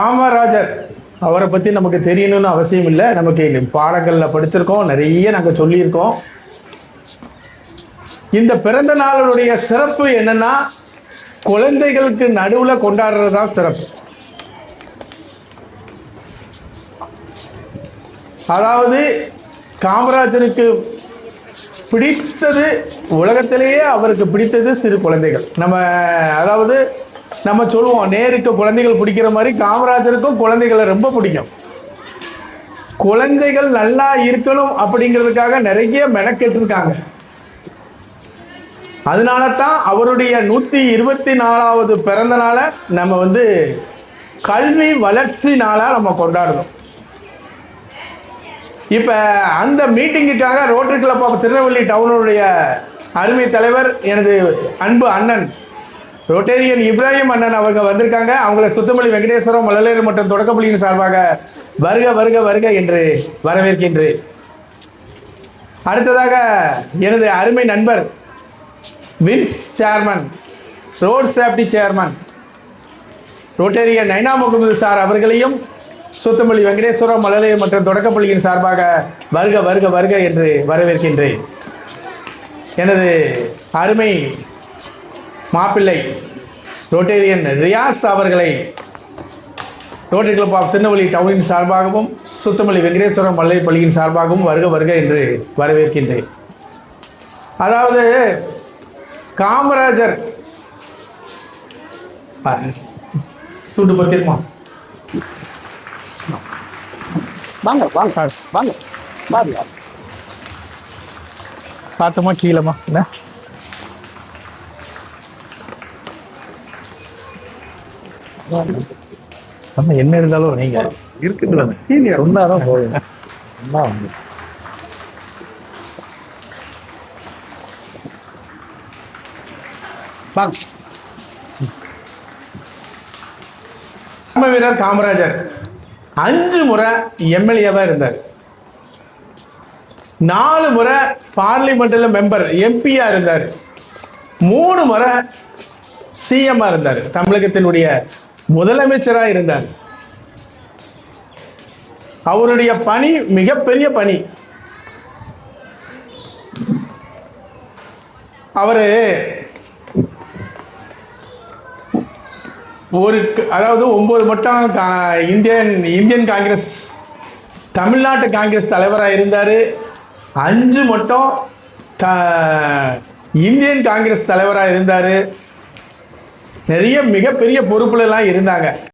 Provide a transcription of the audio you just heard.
காமராஜர் அவரை பற்றி நமக்கு தெரியணும்னு அவசியம் இல்லை. நமக்கு பாடங்களில் படிச்சிருக்கோம், நிறைய நாங்கள் சொல்லியிருக்கோம். இந்த பிறந்த நாளுடைய சிறப்பு என்னன்னா, குழந்தைகளுக்கு நடுவில் கொண்டாடுறது தான் சிறப்பு. அதாவது காமராஜருக்கு பிடித்தது, உலகத்திலேயே அவருக்கு பிடித்தது சிறு குழந்தைகள். அதாவது நம்ம சொல்லுவோம், நேருக்கு குழந்தைகள் பிடிக்கிற மாதிரி காமராஜருக்கும் குழந்தைகளை ரொம்ப பிடிக்கும். குழந்தைகள் நல்லா இருக்கணும் அப்படிங்கிறதுக்காக நிறைய மெனக்கெட்டிருக்காங்க. அதனால தான் அவருடைய 124வது பிறந்த நாளை நம்ம கல்வி வளர்ச்சி நாளாக நம்ம கொண்டாடுறோம். இப்போ அந்த மீட்டிங்குக்காக ரோட்டரி கிளப் ஆஃப் திருநெல்வேலி டவுனுடைய அருமை தலைவர், எனது அன்பு அண்ணன் ரொட்டேரியன் இப்ராஹிம் அண்ணன் அவங்க வந்திருக்காங்க. அவங்கள சுத்தமல்லி வெங்கடேஸ்வரம் மழலையர் மற்றும் தொடக்கப்பள்ளியின் சார்பாக வருக வருக வருக என்று வரவேற்கின்றேன். அடுத்ததாக எனது அருமை நண்பர் vice chairman, road safety chairman Rotarian Naina Mohammed sir அவர்களையும் சுத்தமல்லி வெங்கடேஸ்வரம் மழலையர் மற்றும் தொடக்கப்பள்ளியின் சார்பாக வருக வருக வருக என்று வரவேற்கின்றேன். எனது அருமை மாப்பிள்ளை ரொட்டேரியன் ரியாஸ் அவர்களை ரோட்டரி கிளப் ஆஃப் திருநெல்வேலி டவுனின் சார்பாகவும் சுத்தமல்லி வெங்கடேஸ்வரம் மழலையர் பள்ளியின் சார்பாகவும் வருக வருக என்று வரவேற்கின்றேன். அதாவது காமராஜர் சூட்டு பத்திரமா வாங்க வாங்க வாங்க வாங்க பார்த்தோமா கீழமா என்ன நம்ம என்ன இருந்தாலும் நீங்க இருக்குல்ல சொன்னாதான் போதும். வீரர் காமராஜர் 5 முறை எம்எல்ஏவா இருந்தார், 4 முறை பார்லிமெண்ட்ல மெம்பர் எம்பியா இருந்தார், 3 முறை சிஎம் இருந்தார், தமிழகத்தினுடைய முதலமைச்சராக இருந்தார். அவருடைய பணி மிகப்பெரிய பணி. அவரு அதாவது 9 மட்டும் இந்தியன் காங்கிரஸ் தமிழ்நாட்டு காங்கிரஸ் தலைவராக இருந்தார், 5 மட்டும் இந்தியன் காங்கிரஸ் தலைவராக இருந்தார். நிறைய மிகப்பெரிய பொறுப்புல எல்லாம் இருந்தாங்க.